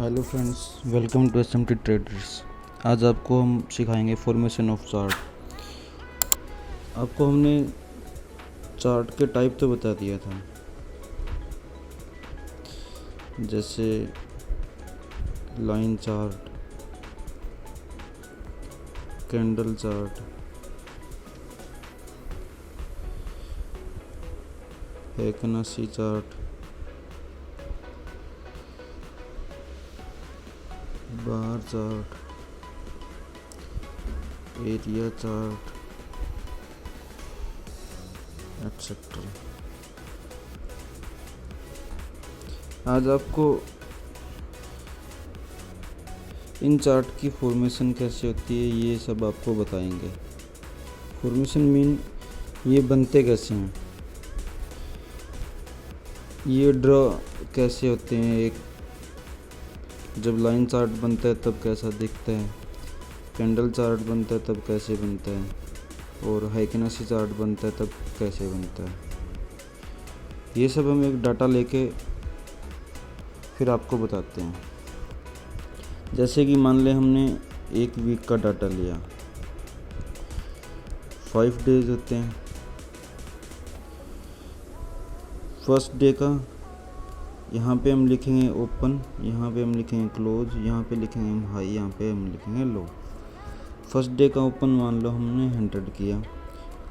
Hello friends, welcome to SMT traders. आज आपको हम सिखाएंगे फॉर्मेशन ऑफ चार्ट। आपको हमने चार्ट के टाइप तो बता दिया था, जैसे line chart, candle chart, Fibonacci chart, bar chart, area chart, etcetera. आज आपको इन चार्ट की फॉर्मेशन कैसे होती है ये सब आपको बताएंगे। फॉर्मेशन मीन ये बनते कैसे हैं, ये ड्रॉ कैसे होते हैं, एक जब लाइन चार्ट बनता है तब कैसा दिखता है, कैंडल चार्ट बनता है तब कैसे बनता है, और फिबोनाची चार्ट बनता है तब कैसे बनता है। ये सब हम एक डाटा लेके फिर आपको बताते हैं। जैसे कि मान लें हमने एक वीक का डाटा लिया, 5 डेज होते हैं। फर्स्ट डे का यहाँ पे हम लिखेंगे ओपन, यहाँ पे हम लिखेंगे क्लोज, यहाँ पे लिखेंगे हम हाई, यहाँ पे हम लिखेंगे लो। फर्स्ट डे का ओपन मान लो हमने 100 किया,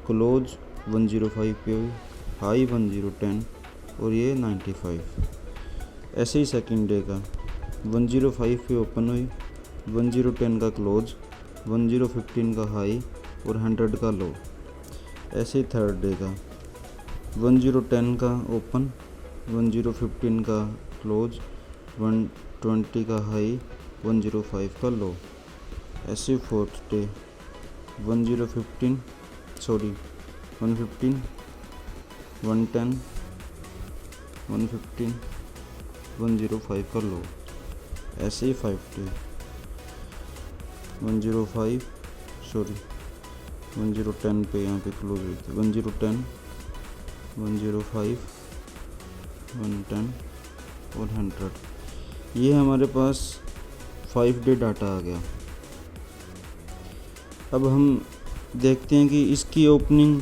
क्लोज 105 पे हुई, हाई 1010 और ये 95। ऐसे ही सेकंड डे का 105 पे ओपन हुई, 1010 का क्लोज, 1015 का हाई और 100 का लो। ऐसे ही थर्ड डे का 1010 का ओपन, 1015 का क्लोज, 120 का हाई, 105 का लो। ऐसे फोर्थ डे 115, 110, 115, 105 का लो। ऐसे ही 5 डे 110 पे यहाँ पे क्लोज हुई थी, 1010, 105, 110 और 100। ये हमारे पास 5 डे डाटा आ गया। अब हम देखते हैं कि इसकी ओपनिंग,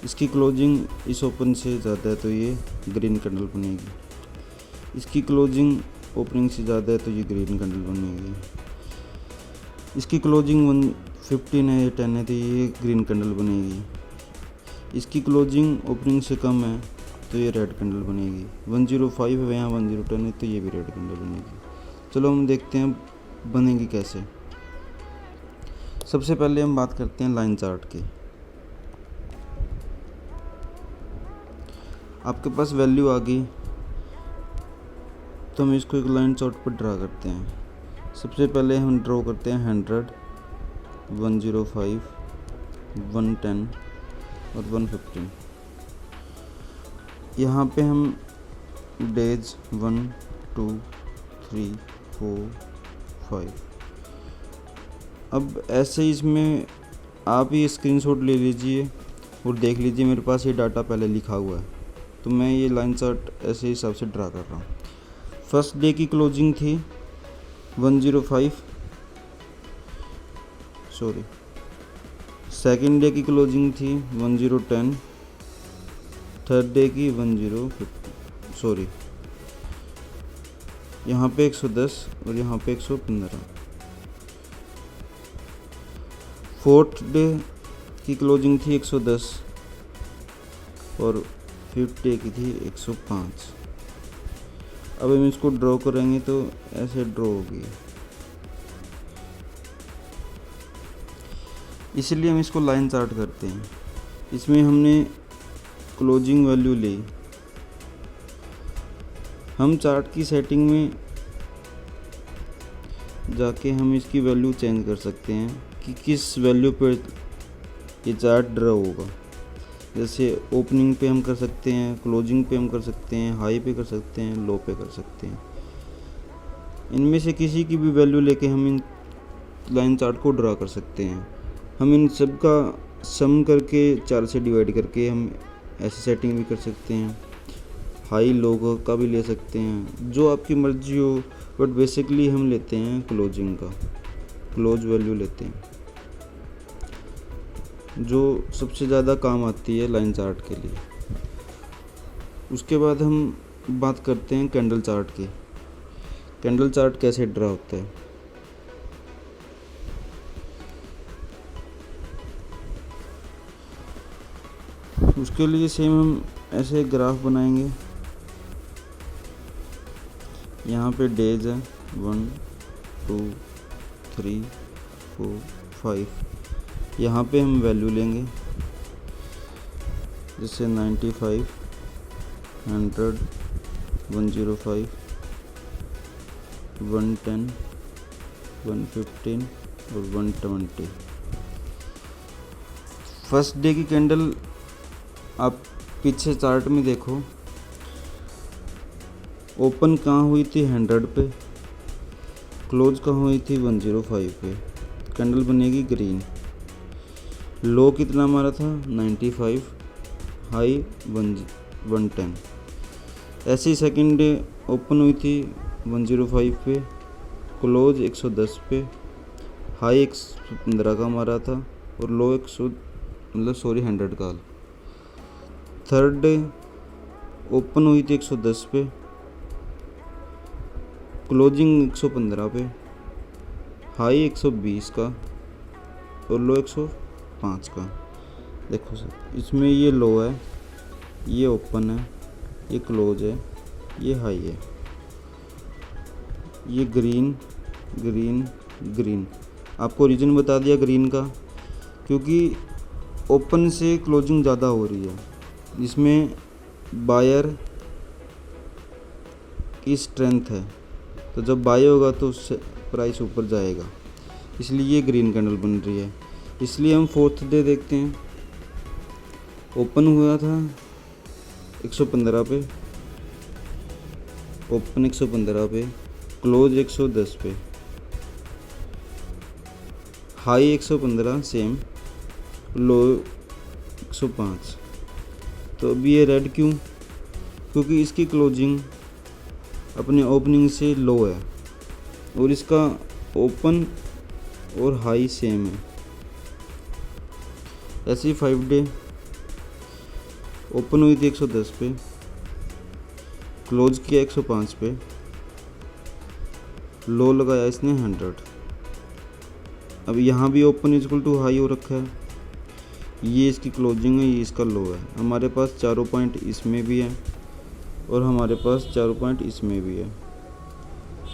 इसकी क्लोजिंग इस ओपन से ज़्यादा है तो ये ग्रीन कैंडल बनेगी, इसकी क्लोजिंग ओपनिंग से ज़्यादा है तो ये ग्रीन कैंडल बनेगी, इसकी क्लोजिंग 115 है, 10 है तो ये ग्रीन कैंडल बनेगी, इसकी क्लोजिंग ओपनिंग से कम है तो ये रेड कैंडल बनेगी, 105 है यहाँ 110 है तो ये भी रेड कैंडल बनेगी। चलो हम देखते हैं बनेगी कैसे। सबसे पहले हम बात करते हैं लाइन चार्ट की। आपके पास वैल्यू आ गई तो हम इसको एक लाइन चार्ट पर ड्रा करते हैं। सबसे पहले हम ड्रॉ करते हैं 100, 105, 110 और 115। यहाँ पे हम डेज 1, 2, 3, 4, 5। अब ऐसे ही इसमें आप ही स्क्रीनशॉट ले लीजिए और देख लीजिए, मेरे पास ये डाटा पहले लिखा हुआ है तो मैं ये लाइन चार्ट ऐसे हिसाब से ड्रा कर रहा हूँ। फर्स्ट डे की क्लोजिंग थी 105, सेकेंड डे की क्लोजिंग थी 1010, थर्ड डे की 1050, यहाँ पे 110 और यहाँ पे 115। फोर्थ डे की क्लोजिंग थी 110 और फिफ्थ डे की थी 105। अब हम इसको ड्रॉ करेंगे तो ऐसे ड्रॉ होगी, इसलिए हम इसको लाइन चार्ट करते हैं। इसमें हमने क्लोजिंग वैल्यू ली, हम चार्ट की सेटिंग में जाके हम इसकी वैल्यू चेंज कर सकते हैं कि किस वैल्यू पर ये चार्ट ड्रॉ होगा। जैसे ओपनिंग पे हम कर सकते हैं, क्लोजिंग पे हम कर सकते हैं, हाई पे कर सकते हैं, लो पे कर सकते हैं। इनमें से किसी की भी वैल्यू लेके हम इन लाइन चार्ट को ड्रा कर सकते हैं। हम इन सब का सम करके 4 से डिवाइड करके हम ऐसे सेटिंग भी कर सकते हैं। हाई लो का भी ले सकते हैं, जो आपकी मर्जी हो बट बेसिकली हम लेते हैं क्लोजिंग का, क्लोज वैल्यू लेते हैं जो सबसे ज़्यादा काम आती है लाइन चार्ट के लिए। उसके बाद हम बात करते हैं कैंडल चार्ट की। कैंडल चार्ट कैसे ड्रा होता है। उसके लिए सेम हम ऐसे एक ग्राफ बनाएंगे। यहाँ पे डेज है 1 2 3 4 5। यहाँ पे हम वैल्यू लेंगे जैसे 95 100 105 110 115 और 120। फर्स्ट डे की कैंडल आप पीछे चार्ट में देखो, ओपन कहाँ हुई थी 100 पे, क्लोज कहाँ हुई थी 105 पे। कैंडल बनेगी ग्रीन। लो कितना हमारा था 95, हाई 110। ऐसी सेकंड डे ओपन हुई थी 105 पे, क्लोज 110 पे, हाई 115 का हमारा था और लो 100 का। थर्ड डे ओपन हुई थी 110 पे, क्लोजिंग 115 पे, हाई 120 का और लो 105 का। देखो सर, इसमें ये लो है, ये ओपन है, ये क्लोज है, ये हाई है, ये ग्रीन ग्रीन ग्रीन। आपको रीज़न बता दिया ग्रीन का, क्योंकि ओपन से क्लोजिंग ज़्यादा हो रही है, जिसमें बायर की स्ट्रेंथ है। तो जब बाय होगा तो उससे प्राइस ऊपर जाएगा, इसलिए ये ग्रीन कैंडल बन रही है। इसलिए हम फोर्थ डे देखते हैं। ओपन हुआ था 115 पे, ओपन 115 पे, क्लोज 110 पे, हाई 115 सेम, लो 105। तो अभी ये रेड क्यों? क्योंकि इसकी क्लोजिंग अपने ओपनिंग से लो है और इसका ओपन और हाई सेम है। ऐसे ही 5 डे ओपन हुई थी 110 पे, क्लोज किया 105 पे, लो लगाया इसने 100। अब यहाँ भी ओपन इक्वल टू हाई हो रखा है, ये इसकी क्लोजिंग है, ये इसका लो है। हमारे पास चारों पॉइंट इसमें भी है और हमारे पास चारों पॉइंट इसमें भी है।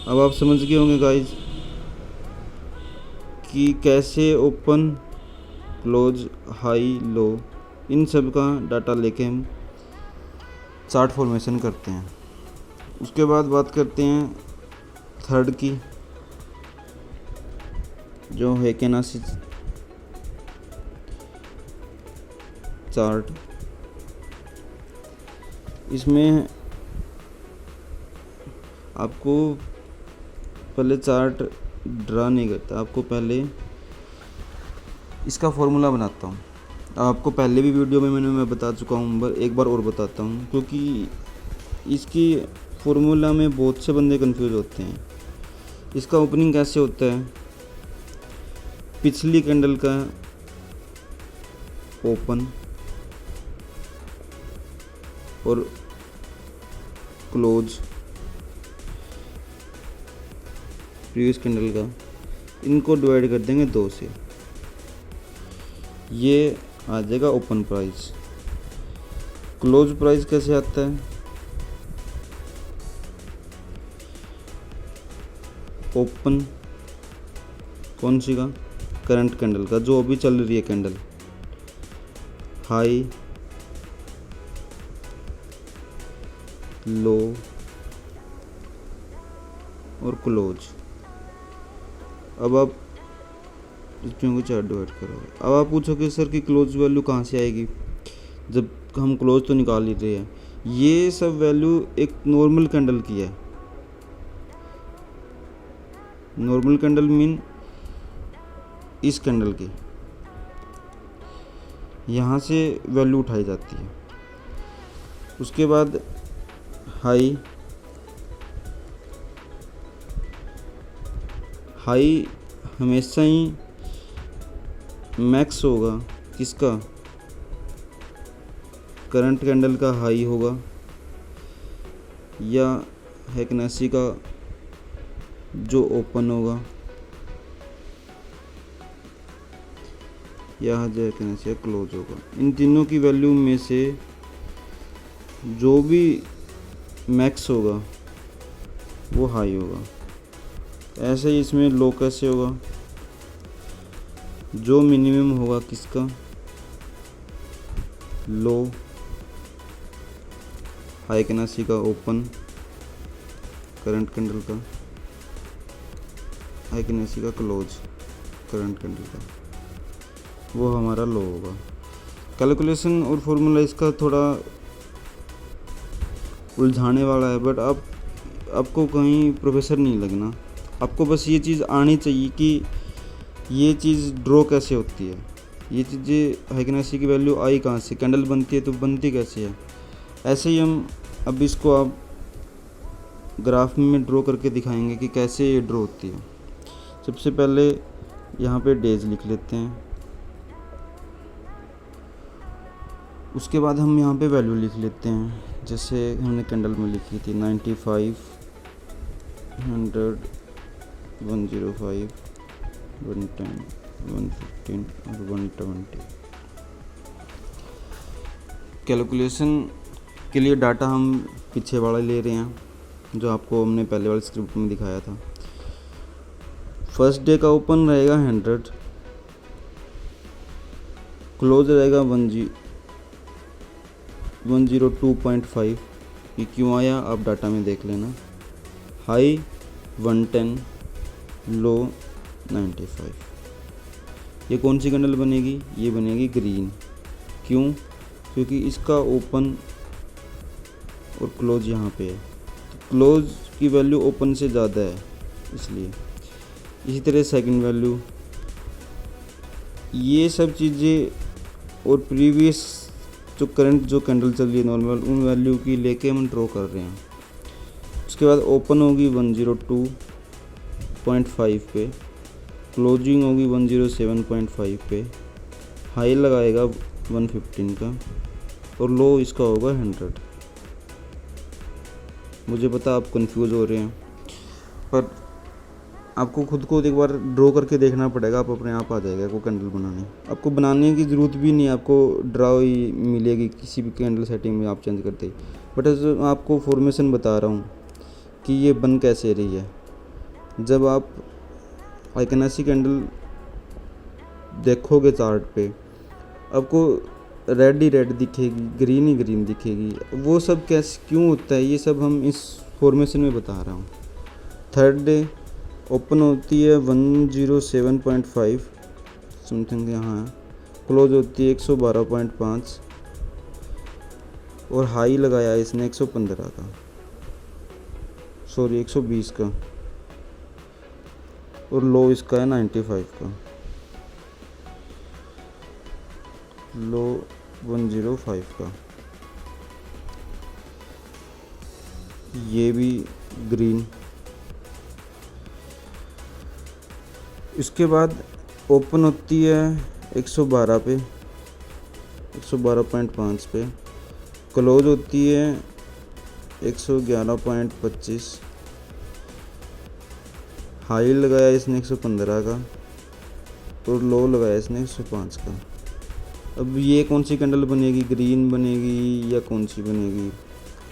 अब आप समझ गए होंगे गाइज कि कैसे ओपन क्लोज हाई लो इन सब का डाटा लेके हम चार्ट फॉर्मेशन करते हैं। उसके बाद बात करते हैं थर्ड की, जो है केनासी चार्ट। इसमें आपको पहले चार्ट ड्रा नहीं करता, आपको पहले इसका फॉर्मूला बनाता हूँ। आपको पहले भी वीडियो में मैं बता चुका हूँ, एक बार और बताता हूँ, क्योंकि इसकी फॉर्मूला में बहुत से बंदे कंफ्यूज होते हैं। इसका ओपनिंग कैसे होता है, पिछली कैंडल का ओपन और क्लोज प्रीवियस कैंडल का, इनको डिवाइड कर देंगे 2 से, ये आ जाएगा ओपन प्राइस। क्लोज प्राइस कैसे आता है, ओपन कौन सी का, करंट कैंडल का, जो अभी चल रही है कैंडल, हाई लो और क्लोज। अब आप इसमें कुछ डिवाइड करो। अब आप पूछोगे सर कि क्लोज वैल्यू कहाँ से आएगी, जब हम क्लोज तो निकाल ही रहे हैं। ये सब वैल्यू एक नॉर्मल कैंडल की है। नॉर्मल कैंडल मीन इस कैंडल की, यहाँ से वैल्यू उठाई जाती है। उसके बाद हाई हाई हमेशा ही मैक्स होगा किसका, करंट कैंडल का हाई होगा, या हैकेनेसी का जो ओपन होगा, या जो हैकेनेसी का क्लोज होगा। इन तीनों की वैल्यू में से जो भी मैक्स होगा वो हाई होगा। ऐसे ही इसमें लो कैसे होगा, जो मिनिमम होगा किसका, लो, हैकेनेसी का ओपन, करंट कैंडल का, हैकेनेसी का क्लोज, करंट कैंडल का, वो हमारा लो होगा। कैलकुलेशन और फॉर्मूला इसका थोड़ा उलझाने वाला है, बट आपको कहीं प्रोफेसर नहीं लगना। आपको बस ये चीज़ आनी चाहिए कि ये चीज़ ड्रॉ कैसे होती है, ये चीज़ें हैकेनेसी की वैल्यू आई कहाँ से, कैंडल बनती है तो बनती कैसे है। ऐसे ही हम अब इसको आप ग्राफ में ड्रॉ करके दिखाएंगे कि कैसे ये ड्रॉ होती है। सबसे पहले यहाँ पे डेज लिख लेते हैं, उसके बाद हम यहाँ पे वैल्यू लिख लेते हैं। जैसे हमने कैंडल में लिखी थी 95, 100, 105, 110, 115 और 120। कैलकुलेशन के लिए डाटा हम पीछे वाला ले रहे हैं, जो आपको हमने पहले वाले स्क्रिप्ट में दिखाया था। फर्स्ट डे का ओपन रहेगा 100, क्लोज रहेगा 102.5। ये क्यों आया आप डाटा में देख लेना। हाई 110, लो 95। ये कौन सी कैंडल बनेगी, ये बनेगी ग्रीन। क्यों, क्योंकि इसका ओपन और क्लोज यहाँ पे है, तो क्लोज की वैल्यू ओपन से ज़्यादा है इसलिए। इसी तरह सेकंड वैल्यू, ये सब चीज़ें और प्रीवियस जो करंट जो कैंडल चल रही है नॉर्मल, उन वैल्यू की लेके हम ड्रॉ कर रहे हैं। उसके बाद ओपन होगी 102.5 पे, क्लोजिंग होगी 107.5 पे, हाई लगाएगा 115 का और लो इसका होगा 100। मुझे पता आप कंफ्यूज हो रहे हैं, पर आपको खुद को एक बार ड्रॉ करके देखना पड़ेगा, आप अपने आप आ जाएगा आपको कैंडल बनाने। आपको बनाने की ज़रूरत भी नहीं, आपको ड्रॉ ही मिलेगी किसी भी कैंडल सेटिंग में आप चेंज करते ही। बट आपको फॉर्मेशन बता रहा हूँ कि ये बन कैसे रही है। जब आप हैकेनेसी कैंडल देखोगे चार्ट पे, आपको रेड ही रेड दिखेगी, ग्रीन ही ग्रीन दिखेगी। वो सब कैसे क्यों होता है, ये सब हम इस फॉर्मेशन में बता रहा हूँ। थर्ड डे ओपन होती है 107.5 समथिंग यहाँ है, क्लोज होती है 112.5 और हाई लगाया है इसने 115 का, सॉरी 120 का, और लो इसका है 95 का, लो 105 का। ये भी ग्रीन। इसके बाद ओपन होती है 112 पे, 112.5 पे, क्लोज होती है 111.25, हाई लगाया इसने 115 का और लो लगाया इसने 105 का। अब ये कौन सी कैंडल बनेगी, ग्रीन बनेगी या कौन सी बनेगी,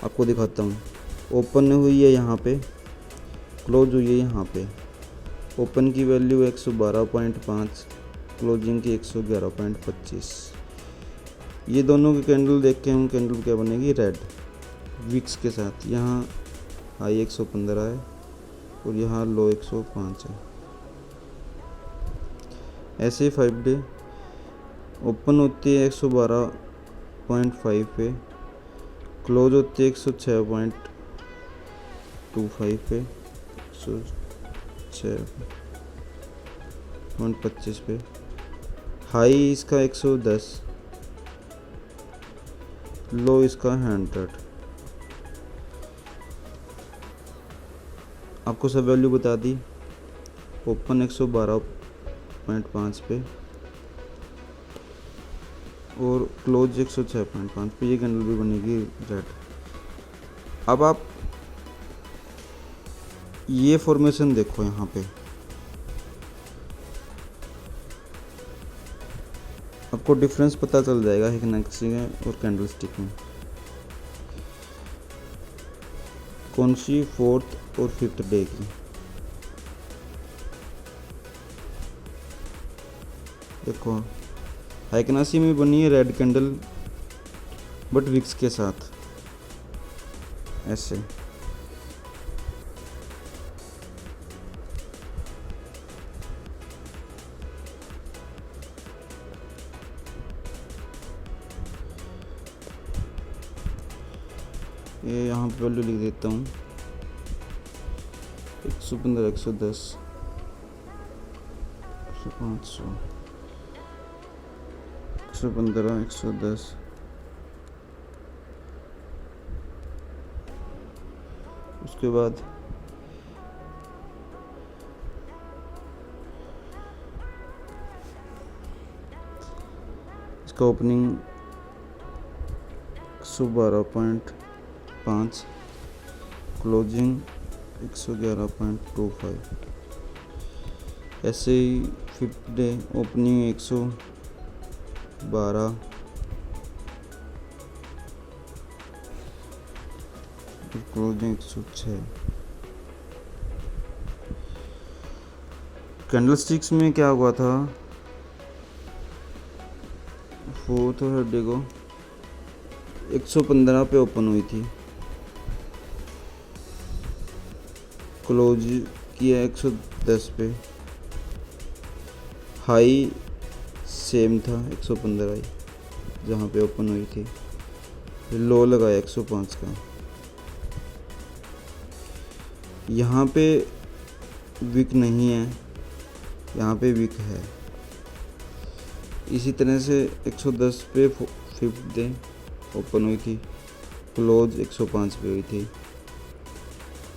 आपको दिखाता हूँ। ओपन हुई है यहाँ पे, क्लोज हुई है यहाँ पे। ओपन की वैल्यू 112.5, क्लोजिंग की 111.25। ये दोनों की कैंडल देख के हम कैंडल क्या बनेगी, रेड विक्स के साथ। यहाँ हाई 115 है और यहाँ लो 105 है। ऐसे 5 डे ओपन होती है 112.5 पे, क्लोज होती है 106.25 पे, 106.25 पे, हाई इसका 110, लो इसका 100। आपको सब वैल्यू बता दी। ओपन 112.5 पे और क्लोज 106.5 पे, ये कैंडल भी बनेगी रेड। अब आप ये फॉर्मेशन देखो, यहाँ पे आपको डिफरेंस पता चल जाएगा हिकनैक्सी में और कैंडलस्टिक में, कौन सी 4th और 5th डे की। देखो हाइकनासी में बनी है रेड कैंडल बट विक्स के साथ ऐसे। ये यहाँ पे वैल्यू लिख देता हूँ 115, 110, 500, 115, 110। उसके बाद इसका ओपनिंग 112.5, क्लोजिंग 111.25। ऐसे ही 5th day opening 112, closing 106। Candlesticks में क्या हुआ था, 4th डे को 115 पे ओपन हुई थी, क्लोज किया 110 पे, हाई सेम था 115 ही जहाँ पे ओपन हुई थी, लो लगाया 105 का। यहाँ पे विक नहीं है, यहाँ पे विक है। इसी तरह से 110 पे 5th डे ओपन हुई थी, क्लोज 105 पे हुई थी,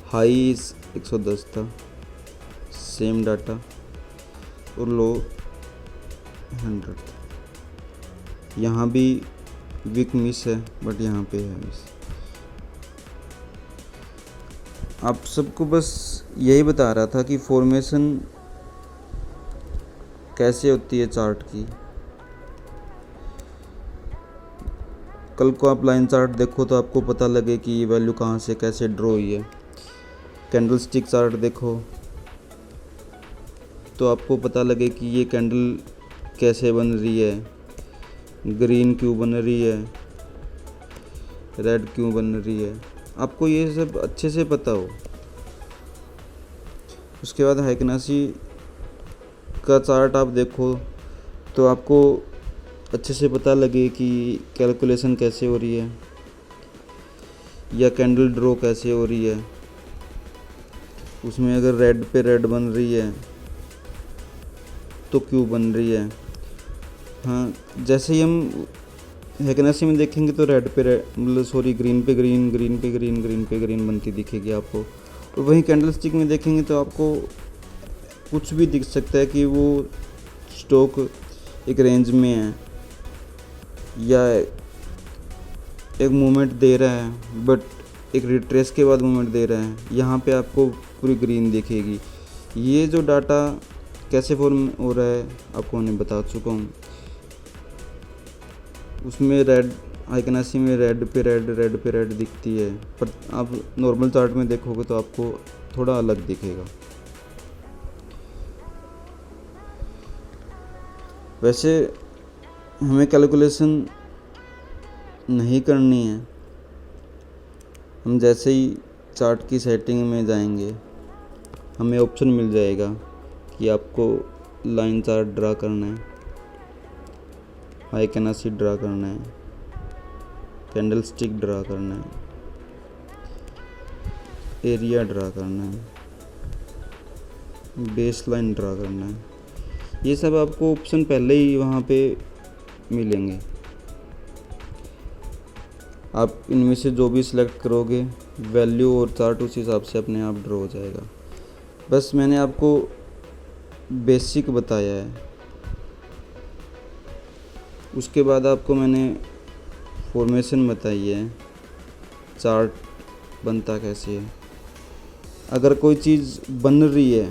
हाई 110 था, सेम डाटा, और लो 100 था। यहाँ भी विक मिस है बट यहाँ पे है मिस। आप सबको बस यही बता रहा था कि फॉर्मेशन कैसे होती है चार्ट की। कल को आप लाइन चार्ट देखो तो आपको पता लगे कि ये वैल्यू कहाँ से कैसे ड्रॉ हुई है। कैंडलस्टिक चार्ट देखो तो आपको पता लगे कि ये कैंडल कैसे बन रही है, ग्रीन क्यों बन रही है, रेड क्यों बन रही है, आपको ये सब अच्छे से पता हो। उसके बाद हाइकनासी का चार्ट आप देखो तो आपको अच्छे से पता लगे कि कैलकुलेशन कैसे हो रही है या कैंडल ड्रॉ कैसे हो रही है। उसमें अगर रेड पे रेड बन रही है तो क्यों बन रही है। हाँ, जैसे ही हम हाइकनासी में देखेंगे तो रेड पे रेड, मतलब सॉरी ग्रीन पे ग्रीन, ग्रीन पे ग्रीन, ग्रीन पे ग्रीन बनती दिखेगी आपको। और वहीं कैंडलस्टिक में देखेंगे तो आपको कुछ भी दिख सकता है कि वो स्टॉक एक रेंज में है या एक मूवमेंट दे रहा है बट एक रिट्रेस के बाद मूवमेंट दे रहा है। यहाँ पे आपको पूरी ग्रीन दिखेगी। ये जो डाटा कैसे फॉर्म हो रहा है आपको मैंने बता चुका हूँ। उसमें रेड, हाइकनासी में रेड पे रेड, रेड पे रेड दिखती है, पर आप नॉर्मल चार्ट में देखोगे तो आपको थोड़ा अलग दिखेगा। वैसे हमें कैलकुलेशन नहीं करनी है। हम जैसे ही चार्ट की सेटिंग में जाएंगे हमें ऑप्शन मिल जाएगा कि आपको लाइन चार्ट ड्रा करना है, हाइकनासी ड्रा करना है, कैंडलस्टिक ड्रा करना है, एरिया ड्रा करना है, बेस लाइन ड्रा करना है। ये सब आपको ऑप्शन पहले ही वहाँ पे मिलेंगे। आप इनमें से जो भी सिलेक्ट करोगे वैल्यू और चार्ट उस हिसाब से अपने आप ड्रॉ हो जाएगा। बस मैंने आपको बेसिक बताया है। उसके बाद आपको मैंने फॉर्मेशन बताई है, चार्ट बनता कैसे है। अगर कोई चीज़ बन रही है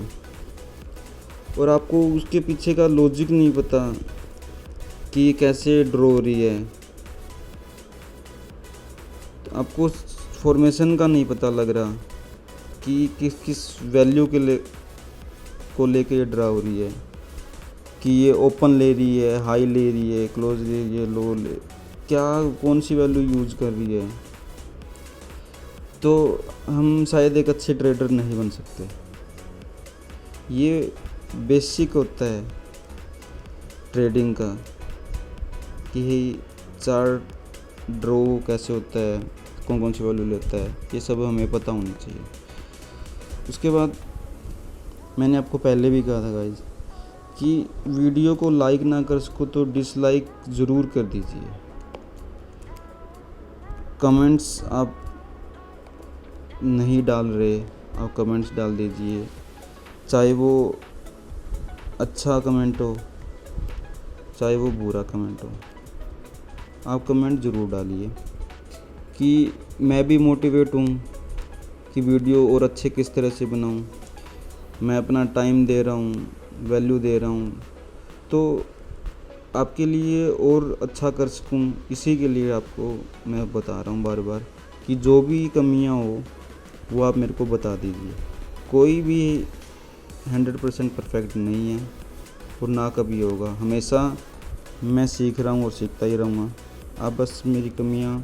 और आपको उसके पीछे का लॉजिक नहीं पता कि ये कैसे ड्रॉ हो रही है, तो आपको फॉर्मेशन का नहीं पता लग रहा कि किस किस वैल्यू को लेके ये ड्रा हो रही है, कि ये ओपन ले रही है, हाई ले रही है, क्लोज ले रही है, लो ले, क्या कौन सी वैल्यू यूज़ कर रही है, तो हम शायद एक अच्छे ट्रेडर नहीं बन सकते। ये बेसिक होता है ट्रेडिंग का कि चार्ट ड्रॉ कैसे होता है, कौन कौन सी वैल्यू लेता है, ये सब हमें पता होना चाहिए। उसके बाद मैंने आपको पहले भी कहा था गाइस कि वीडियो को लाइक ना कर सको तो डिसलाइक ज़रूर कर दीजिए। कमेंट्स आप नहीं डाल रहे, आप कमेंट्स डाल दीजिए, चाहे वो अच्छा कमेंट हो चाहे वो बुरा कमेंट हो, आप कमेंट ज़रूर डालिए कि मैं भी मोटिवेट हूँ कि वीडियो और अच्छे किस तरह से बनाऊँ। मैं अपना टाइम दे रहा हूँ, वैल्यू दे रहा हूँ, तो आपके लिए और अच्छा कर सकूँ, इसी के लिए आपको मैं बता रहा हूँ बार बार कि जो भी कमियाँ हो वो आप मेरे को बता दीजिए। कोई भी 100% परफेक्ट नहीं है और ना कभी होगा। हमेशा मैं सीख रहा हूँ और सीखता ही रहूँगा। आप बस मेरी कमियाँ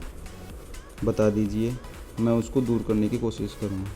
बता दीजिए, मैं उसको दूर करने की कोशिश करूँगा।